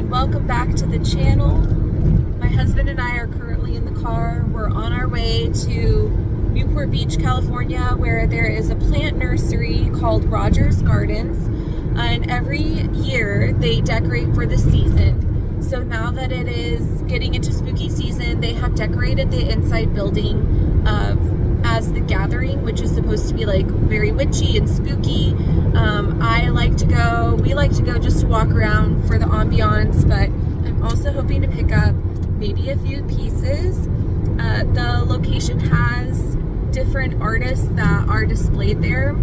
and welcome back to the channel. My husband and I are currently in the car. We're on our way to Newport Beach, California, where there is a plant nursery called Rogers Gardens, and every year they decorate for the season. So now that it is getting into spooky season, they have decorated the inside building as the gathering, which is supposed to be like very witchy and spooky. We like to go just to walk around for the ambiance, but I'm also hoping to pick up maybe a few pieces. The location has different artists that are displayed there,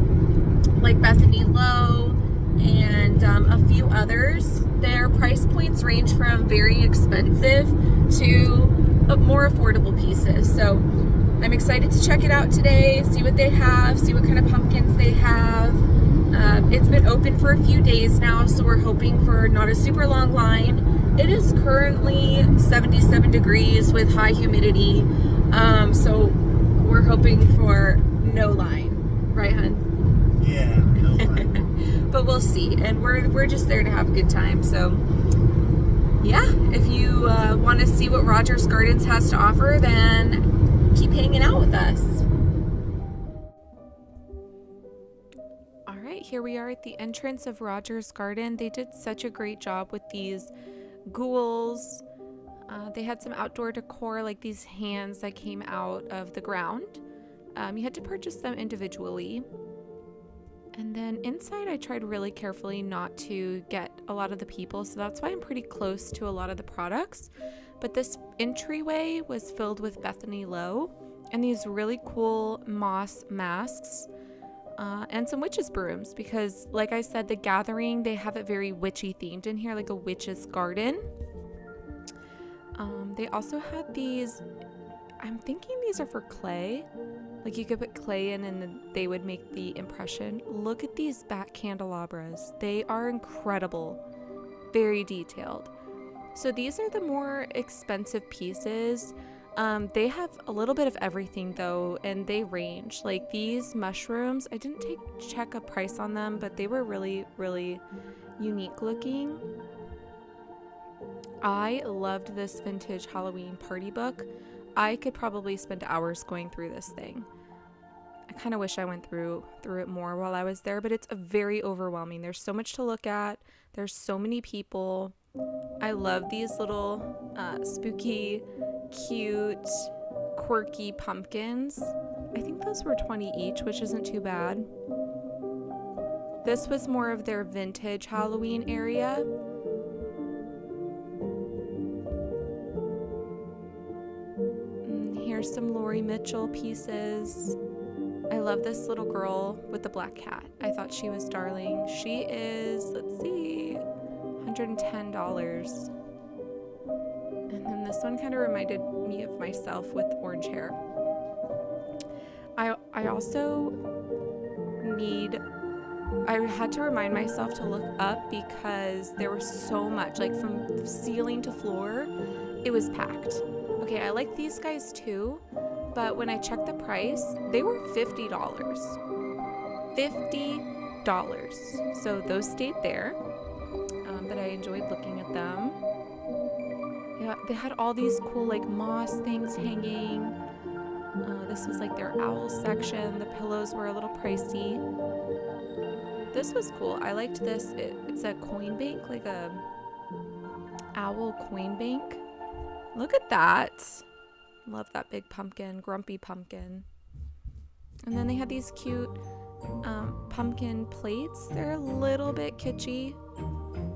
like Bethany Lowe and a few others. Their price points range from very expensive to more affordable pieces. So I'm excited to check it out today, see what they have, see what kind of pumpkins they have. It's been open for a few days now, so we're hoping for not a super long line. It is currently 77 degrees with high humidity, so we're hoping for no line, right, hun? Yeah, no line. But we'll see, and we're just there to have a good time. So yeah, if you want to see what Rogers Gardens has to offer, then keep hanging out with us. All right, here we are at the entrance of Rogers Garden. They did such a great job with these ghouls. They had some outdoor decor, like these hands that came out of the ground. You had to purchase them individually. And then inside, I tried really carefully not to get a lot of the people, so that's why I'm pretty close to a lot of the products. But this entryway was filled with Bethany Lowe and these really cool moss masks. And some witches' brooms, because like I said, the gathering, they have it very witchy themed in here, like a witch's garden. They also had these, I'm thinking these are for clay. Like you could put clay in and then they would make the impression. Look at these back candelabras. They are incredible, very detailed. So these are the more expensive pieces. They have a little bit of everything though, and they range. Like these mushrooms, I didn't check a price on them, but they were really, really unique looking. I loved this vintage Halloween party book. I could probably spend hours going through this thing. I kind of wish I went through it more while I was there, but it's very overwhelming. There's so much to look at. There's so many people. I love these little spooky, cute, quirky pumpkins. I think those were 20 each, which isn't too bad. This was more of their vintage Halloween area. Here's some Lori Mitchell pieces. I love this little girl with the black cat. I thought she was darling. She is, let's see, $110. And then this one kind of reminded me of myself with orange hair. I also I had to remind myself to look up because there was so much, like from ceiling to floor, it was packed. Okay, I like these guys too, but when I checked the price, they were $50. $50. So those stayed there, but I enjoyed looking at them. Yeah, they had all these cool like moss things hanging. This was like their owl section. The pillows were a little pricey. This was cool. I liked this. It's a coin bank, like a owl coin bank. Look at that. Love that big pumpkin, grumpy pumpkin. And then they had these cute pumpkin plates. They're a little bit kitschy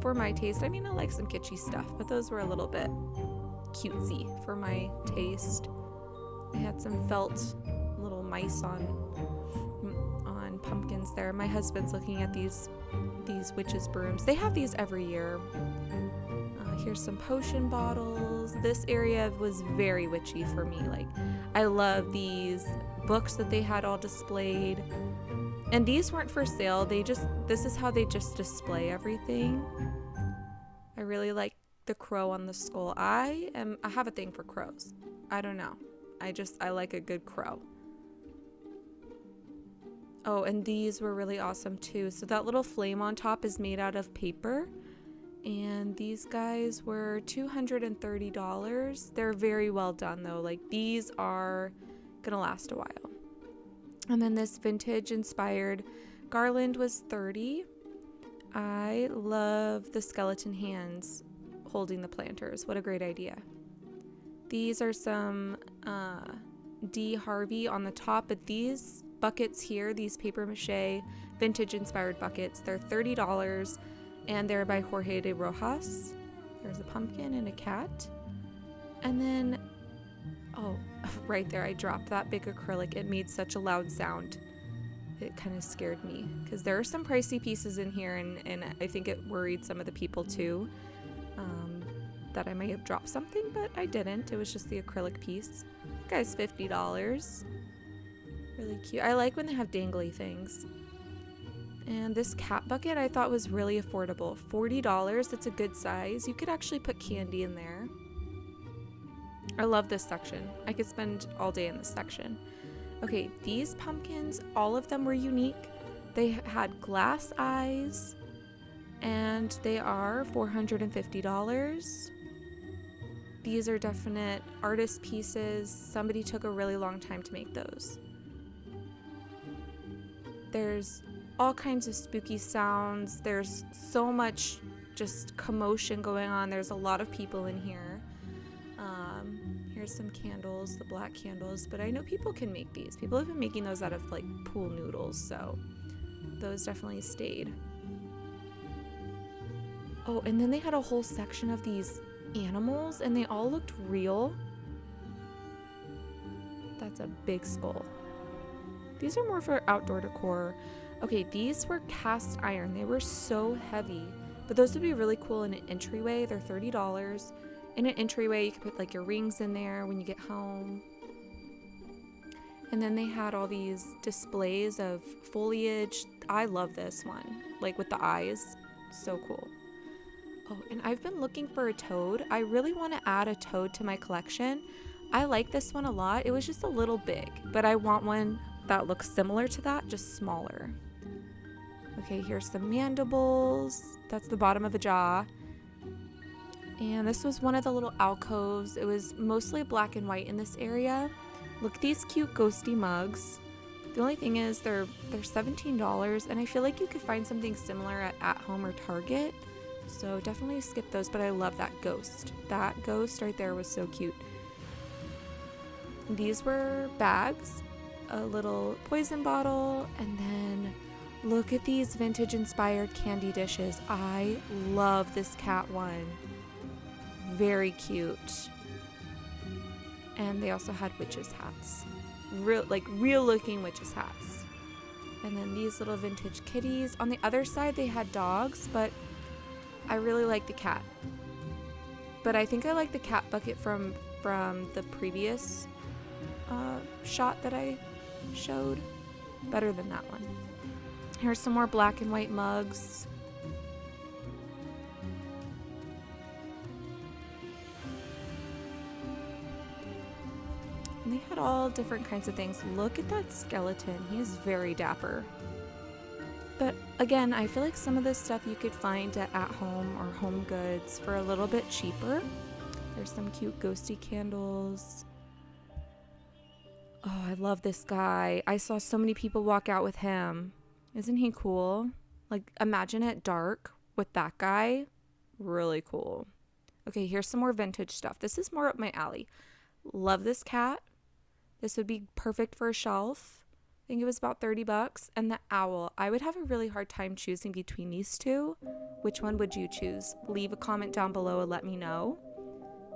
for my taste. I mean, I like some kitschy stuff, but those were a little bit cutesy for my taste. They had some felt little mice on pumpkins there. My husband's looking at these witches' brooms. They have these every year. Here's some potion bottles. This area was very witchy for me. Like, I love these books that they had all displayed. And these weren't for sale. This is how they just display everything. I really like the crow on the skull. I have a thing for crows. I don't know. I like a good crow. Oh, and these were really awesome too. So that little flame on top is made out of paper. And These guys were $230. They're very well done though. Like these are gonna last a while. And then this vintage inspired garland was $30. I love the skeleton hands holding the planters. What a great idea. These are some D. Harvey on the top, but these buckets here, these paper mache vintage inspired buckets, they're $30 and they're by Jorge de Rojas. There's a pumpkin and a cat. And then, oh, right there, I dropped that big acrylic. It made such a loud sound. It kind of scared me because there are some pricey pieces in here, and I think it worried some of the people too, that I may have dropped something, but I didn't. It was just the acrylic piece. That guy's $50. Really cute. I like when they have dangly things. And this cat bucket I thought was really affordable. $40. That's a good size. You could actually put candy in there. I love this section. I could spend all day in this section. Okay, these pumpkins, all of them were unique. They had glass eyes, and they are $450. These are definite artist pieces. Somebody took a really long time to make those. There's all kinds of spooky sounds. There's so much just commotion going on. There's a lot of people in here. Here's some candles, the black candles, but I know people can make these. People have been making those out of like pool noodles, so those definitely stayed. Oh, and then they had a whole section of these animals, and they all looked real. That's a big skull. These are more for outdoor decor. Okay, these were cast iron. They were so heavy, but those would be really cool in an entryway. They're $30. In an entryway, you could put like your rings in there when you get home. And then they had all these displays of foliage. I love this one, like with the eyes. So cool. Oh, and I've been looking for a toad. I really want to add a toad to my collection. I like this one a lot. It was just a little big, but I want one that looks similar to that, just smaller. Okay, here's some mandibles. That's the bottom of a jaw. And this was one of the little alcoves. It was mostly black and white in this area. Look at these cute ghosty mugs. The only thing is they're $17, and I feel like you could find something similar at home or Target. So definitely skip those, but I love that ghost. That ghost right there was so cute. These were bags, a little poison bottle, and then look at these vintage inspired candy dishes. I love this cat one. Very cute. And they also had witches hats. Real looking witches hats. And then these little vintage kitties. On the other side they had dogs, but I really like the cat. But I think I like the cat bucket from the previous shot that I showed better than that one. Here's some more black and white mugs. And they had all different kinds of things. Look at that skeleton. He is very dapper. But again, I feel like some of this stuff you could find at home or Home Goods for a little bit cheaper. There's some cute ghosty candles. Oh, I love this guy. I saw so many people walk out with him. Isn't he cool? Like, imagine it dark with that guy. Really cool. Okay, here's some more vintage stuff. This is more up my alley. Love this cat. This would be perfect for a shelf. I think it was about $30. And the owl. I would have a really hard time choosing between these two. Which one would you choose? Leave a comment down below and let me know.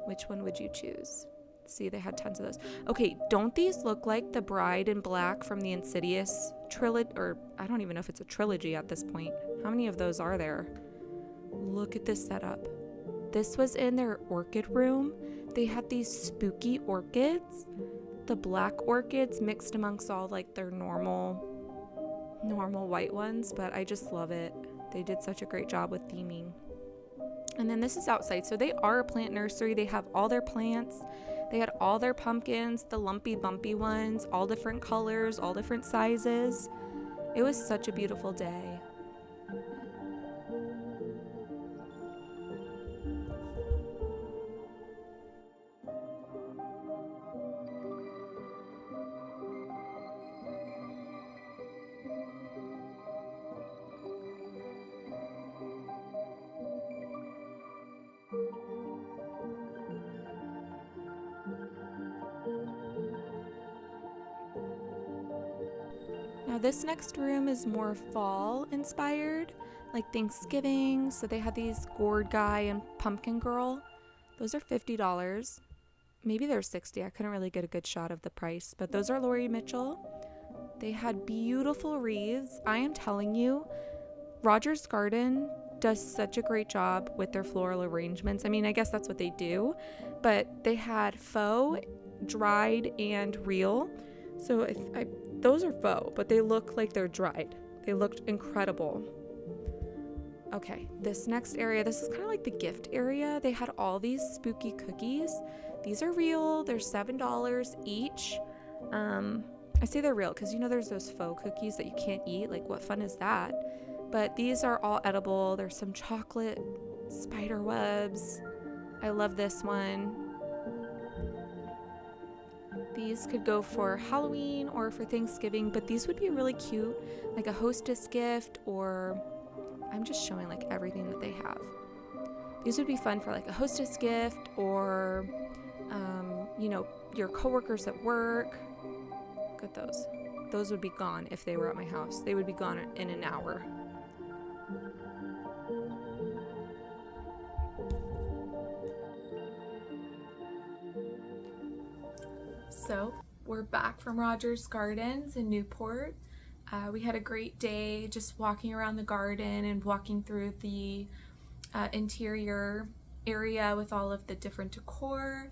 Which one would you choose? See, they had tons of those. Okay, don't these look like the Bride in Black from the Insidious trilogy? Or I don't even know if it's a trilogy at this point. How many of those are there? Look at this setup. This was in their orchid room. They had these spooky orchids. The black orchids mixed amongst all like their normal white ones, but I just love it. They did such a great job with theming. And then this is outside. So they are a plant nursery. They have all their plants. They had all their pumpkins, the lumpy bumpy ones, all different colors, all different sizes. It was such a beautiful day. Now this next room is more fall inspired, like Thanksgiving. So they had these gourd guy and pumpkin girl. Those are $50. Maybe they're 60. I couldn't really get a good shot of the price, but those are Lori Mitchell. They had beautiful wreaths. I am telling you, Rogers Garden does such a great job with their floral arrangements. I mean, I guess that's what they do, but they had faux, dried, and real. So those are faux, but they look like they're dried. They looked incredible. Okay, this next area, this is kind of like the gift area. They had all these spooky cookies. These are real. They're $7 each. I say they're real because, you know, there's those faux cookies that you can't eat. Like, what fun is that? But these are all edible. There's some chocolate spider webs. I love this one. These could go for Halloween or for Thanksgiving, but these would be really cute, like a hostess gift, or I'm just showing like everything that they have. These would be fun for like a hostess gift, or you know, your coworkers at work. Look at those. Those would be gone if they were at my house. They would be gone in an hour. So we're back from Rogers Gardens in Newport. We had a great day just walking around the garden and walking through the interior area with all of the different decor.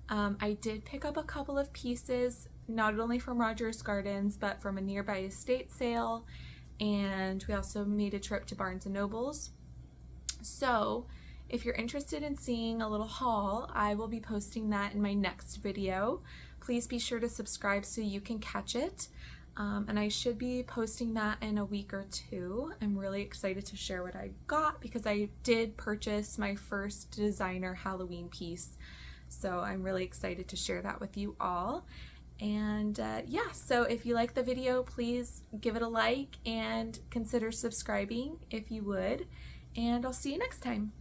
I did pick up a couple of pieces, not only from Rogers Gardens, but from a nearby estate sale. And we also made a trip to Barnes & Noble's. So if you're interested in seeing a little haul, I will be posting that in my next video. Please be sure to subscribe so you can catch it. And I should be posting that in a week or two. I'm really excited to share what I got because I did purchase my first designer Halloween piece. So I'm really excited to share that with you all. And yeah, so if you like the video, please give it a like and consider subscribing if you would. And I'll see you next time.